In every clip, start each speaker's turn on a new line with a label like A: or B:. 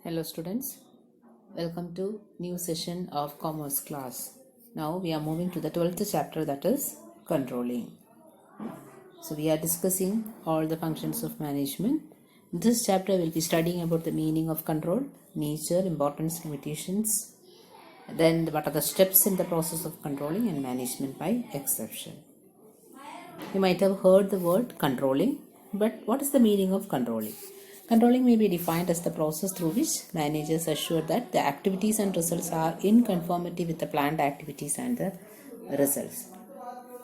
A: Hello students, welcome to new session of commerce class. Now we are moving to the 12th chapter, that is controlling. So we are discussing all the functions of management. In this chapter we will be studying about the meaning of control, nature, importance, limitations, then what are the steps in the process of controlling and management by exception. You might have heard the word controlling, but what is the meaning of controlling? Controlling may be defined as the process through which managers assure that the activities and results are in conformity with the planned activities and the results.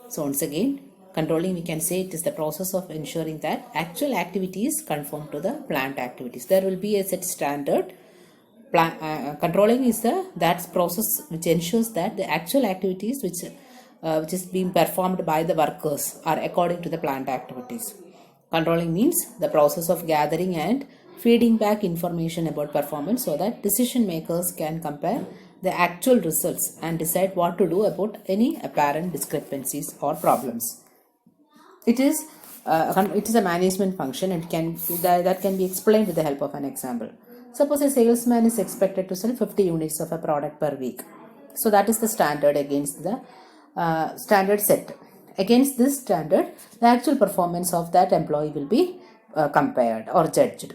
A: So once again, controlling, we can say it is the process of ensuring that actual activities conform to the planned activities. There will be a set standard. Controlling is that process which ensures that the actual activities which is being performed by the workers are according to the planned activities. Controlling means the process of gathering and feeding back information about performance so that decision makers can compare the actual results and decide what to do about any apparent discrepancies or problems. It is a management function and that can be explained with the help of an example. Suppose a salesman is expected to sell 50 units of a product per week. So that is the standard against the standard set. Against this standard, the actual performance of that employee will be compared or judged.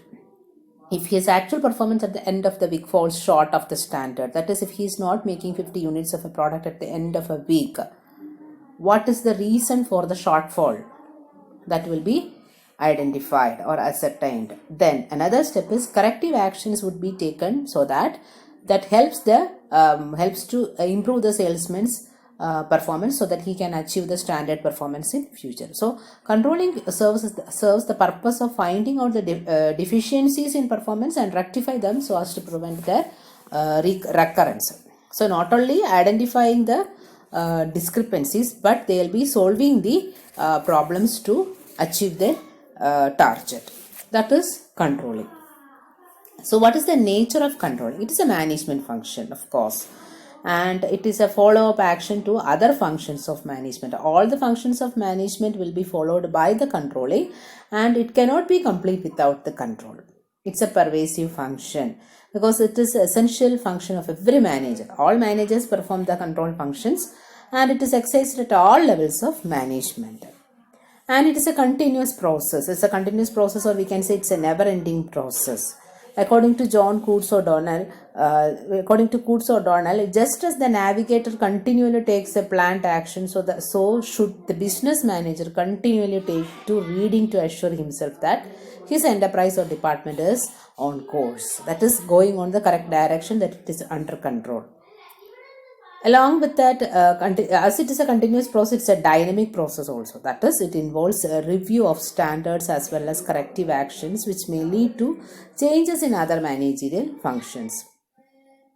A: If his actual performance at the end of the week falls short of the standard, that is, if he is not making 50 units of a product at the end of a week, what is the reason for the shortfall? That will be identified or ascertained. Then another step is corrective actions would be taken so that helps to improve the salesman's performance so that he can achieve the standard performance in future. So controlling serves the purpose of finding out the deficiencies in performance and rectify them so as to prevent their recurrence. So not only identifying the discrepancies, but they will be solving the problems to achieve their target. That is controlling. So what is the nature of controlling? It is a management function, of course, and it is a follow-up action to other functions of management. All the functions of management will be followed by the controlling, and it cannot be complete without the control. It's a pervasive function because it is an essential function of every manager. All managers perform the control functions, and it is exercised at all levels of management. And it is a continuous process. It's a continuous process, or we can say it's a never-ending process. According to Coutts O'Donnell, just as the navigator continually takes a planned action, so should the business manager continually take to reading to assure himself that his enterprise or department is on course, that is going on the correct direction, that it is under control. Along with that, as it is a continuous process, it's a dynamic process also. That is, it involves a review of standards as well as corrective actions which may lead to changes in other managerial functions.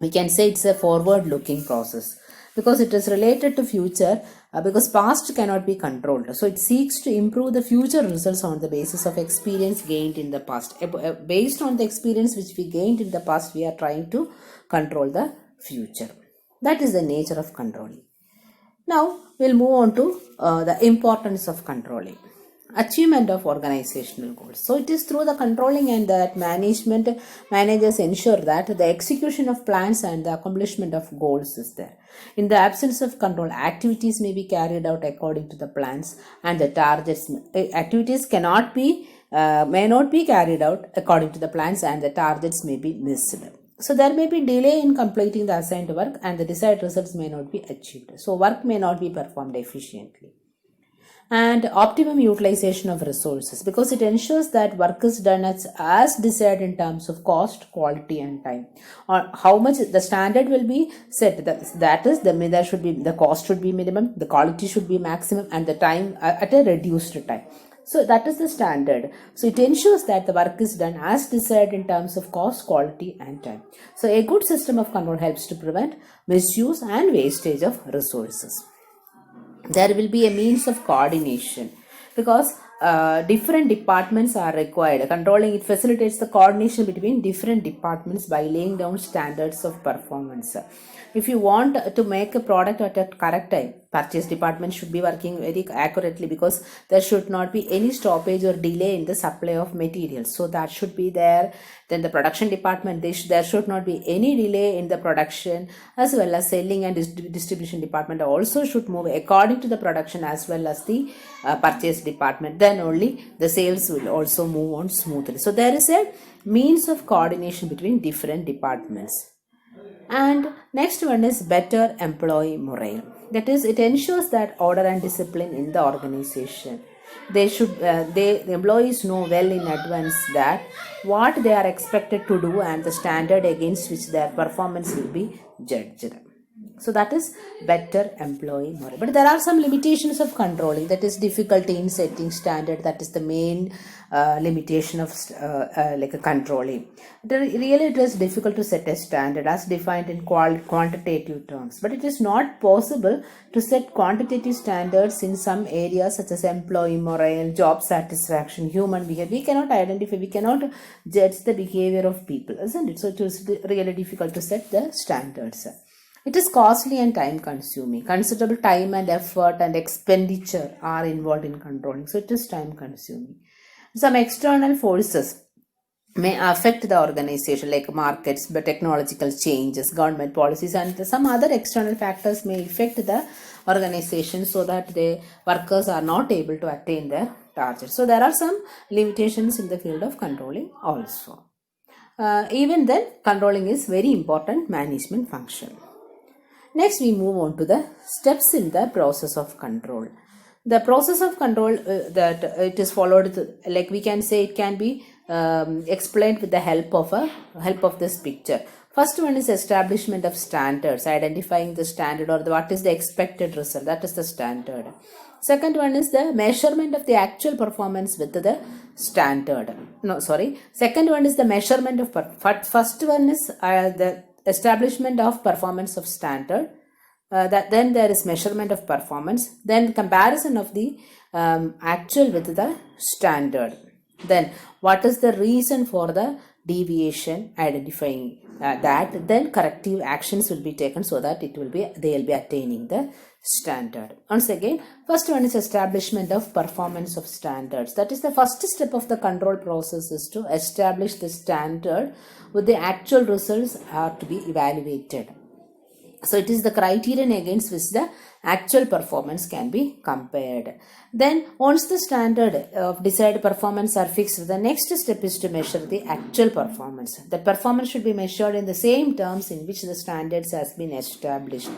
A: We can say it's a forward-looking process because it is related to future, because past cannot be controlled. So it seeks to improve the future results on the basis of experience gained in the past. Based on the experience which we gained in the past, we are trying to control the future. That is the nature of controlling. Now we'll move on to the importance of controlling. Achievement of organizational goals. So it is through the controlling and that managers ensure that the execution of plans and the accomplishment of goals is there. In the absence of control, activities may be carried out according to the plans and the targets. Activities may not be carried out according to the plans and the targets may be missed. So there may be delay in completing the assigned work and the desired results may not be achieved. So work may not be performed efficiently. And optimum utilization of resources, because it ensures that work is done as desired in terms of cost, quality and time. Or how much the standard will be set. That is, the cost should be minimum, the quality should be maximum and the time at a reduced time. So that is the standard. So it ensures that the work is done as desired in terms of cost, quality and time. So a good system of control helps to prevent misuse and wastage of resources. There will be a means of coordination because different departments are required. Controlling, it facilitates the coordination between different departments by laying down standards of performance. If you want to make a product at a correct time, purchase department should be working very accurately, because there should not be any stoppage or delay in the supply of materials. So that should be there. Then the production department, there should not be any delay in the production, as well as selling and distribution department also should move according to the production as well as the purchase department. Then only the sales will also move on smoothly. So there is a means of coordination between different departments. And next one is better employee morale. That is, it ensures that order and discipline in the organization. The employees know well in advance that what they are expected to do and the standard against which their performance will be judged. So that is better employee morale. But there are some limitations of controlling. That is difficulty in setting standard. That is the main limitation of like a controlling. It is difficult to set a standard as defined in quantitative terms. But it is not possible to set quantitative standards in some areas such as employee morale, job satisfaction, human behavior. We cannot identify, we cannot judge the behavior of people, isn't it? So it is really difficult to set the standards. It is costly and time consuming. Considerable time and effort and expenditure are involved in controlling. So it is time consuming. Some external forces may affect the organization, like markets, but technological changes, government policies, and some other external factors may affect the organization so that the workers are not able to attain their targets. So there are some limitations in the field of controlling also. Even then, controlling is very important management function. Next, we move on to the steps in the process of control. The process of control that it is followed, like we can say, it can be explained with the help of this picture. First one is establishment of standards, identifying the standard or what is the expected result. That is the standard. Second one is the measurement of the actual performance with the standard. Second one is the measurement of first one is the establishment of performance of standard. Then there is measurement of performance, then comparison of the actual with the standard. Then what is the reason for the deviation, identifying that. Then corrective actions will be taken so that they will be attaining the standard. Once again, first one is establishment of performance of standards. That is the first step of the control process, is to establish the standard with the actual results are to be evaluated. So it is the criterion against which the actual performance can be compared. Then once the standard of desired performance are fixed, the next step is to measure the actual performance. The performance should be measured in the same terms in which the standards has been established.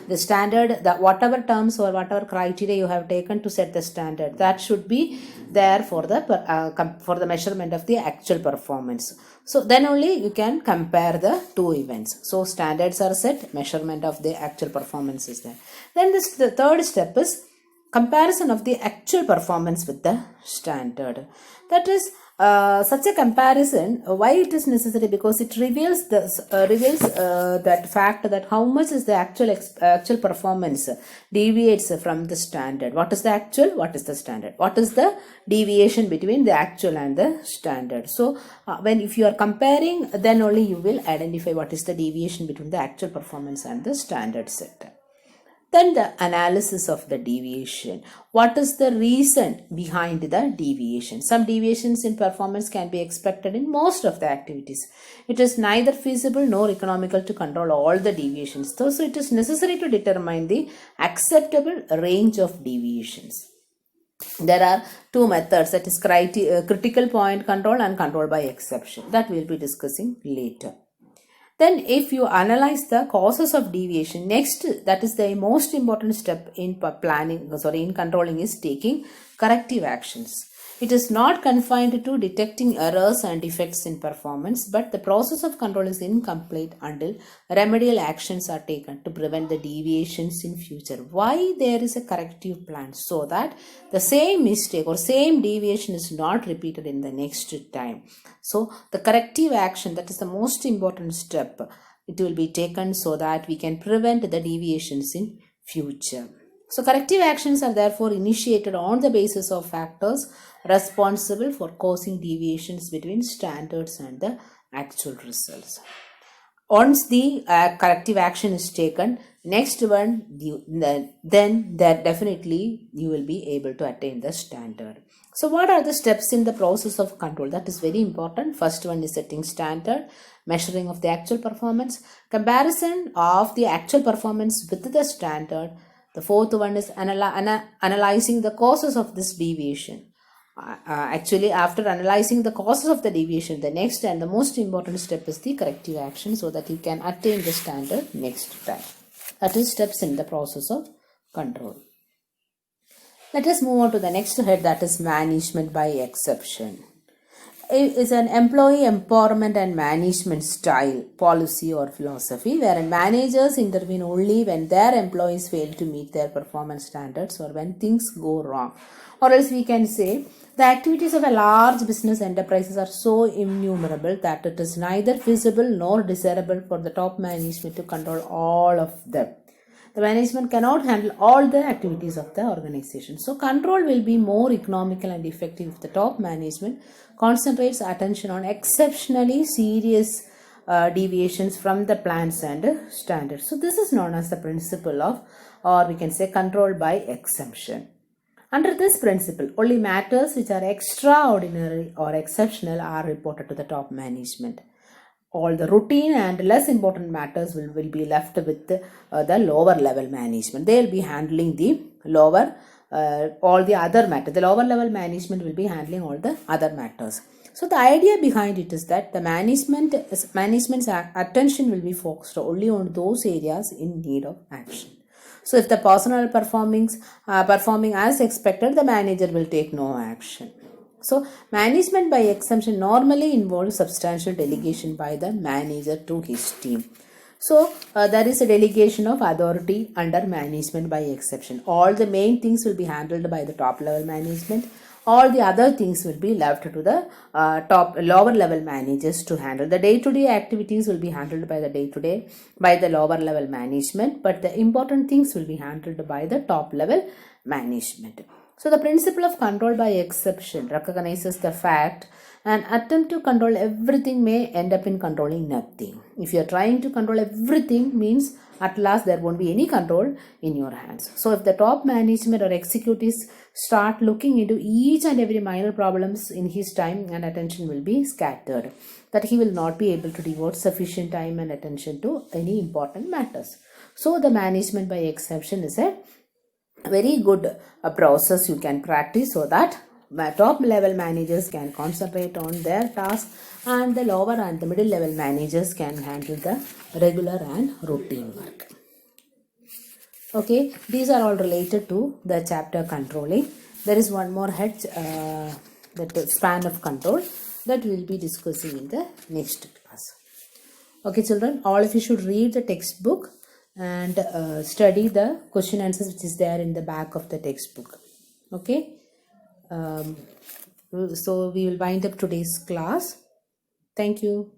A: The standard, whatever terms or whatever criteria you have taken to set the standard, that should be there for the measurement of the actual performance. So then only you can compare the two events. So standards are set, measurement of the actual performance is there. Then the third step is comparison of the actual performance with the standard. That is such a comparison, why it is necessary, because it reveals that fact that how much is the actual performance deviates from the standard. What is the actual, what is the standard, what is the deviation between the actual and the standard. So if you are comparing, then only you will identify what is the deviation between the actual performance and the standard set. Then the analysis of the deviation. What is the reason behind the deviation? Some deviations in performance can be expected in most of the activities. It is neither feasible nor economical to control all the deviations. So it is necessary to determine the acceptable range of deviations. There are two methods, that is critical point control and control by exception, that we will be discussing later. Then if you analyze the causes of deviation, next, that is the most important step in controlling, is taking corrective actions. It is not confined to detecting errors and defects in performance, but the process of control is incomplete until remedial actions are taken to prevent the deviations in future. Why there is a corrective plan? So that the same mistake or same deviation is not repeated in the next time. So the corrective action, that is the most important step. It will be taken so that we can prevent the deviations in future. So corrective actions are therefore initiated on the basis of factors responsible for causing deviations between standards and the actual results. Once the corrective action is taken, next one, then that definitely you will be able to attain the standard. So what are the steps in the process of control? That is very important. First one is setting standard, measuring of the actual performance, comparison of the actual performance with the standard. The fourth one is analyzing the causes of this deviation. Actually, after analyzing the causes of the deviation, the next and the most important step is the corrective action, so that you can attain the standard next time. That is steps in the process of control. Let us move on to the next head, that is management by exception. It is an employee empowerment and management style, policy or philosophy wherein managers intervene only when their employees fail to meet their performance standards or when things go wrong. Or else we can say the activities of a large business enterprises are so innumerable that it is neither feasible nor desirable for the top management to control all of them. The management cannot handle all the activities of the organization. So control will be more economical and effective if the top management concentrates attention on exceptionally serious deviations from the plans and standards. So this is known as the principle of, or we can say, control by exemption. Under this principle, only matters which are extraordinary or exceptional are reported to the top management. All the routine and less important matters will be left with the lower level management. They will be handling the lower, all the other matters. The lower level management will be handling all the other matters. So the idea behind it is that the management's attention will be focused only on those areas in need of action. So if the personnel performing as expected, the manager will take no action. So management by exemption normally involves substantial delegation by the manager to his team. So there is a delegation of authority under management by exception. All the main things will be handled by the top level management. All the other things will be left to the lower level managers to handle. The day-to-day activities will be handled by the lower level management, but the important things will be handled by the top level management. So the principle of control by exception recognizes the fact an attempt to control everything may end up in controlling nothing. If you are trying to control everything, means at last there won't be any control in your hands. So if the top management or executives start looking into each and every minor problems in his time and attention will be scattered, that he will not be able to devote sufficient time and attention to any important matters. So the management by exception is a very good process you can practice, so that top level managers can concentrate on their task and the lower and the middle level managers can handle the regular and routine work. Okay, these are all related to the chapter controlling. There is one more head, that span of control, that we will be discussing in the next class. Okay children, all of you should read the textbook and study the question answers which is there in the back of the textbook. Okay, so we will wind up today's class. Thank you.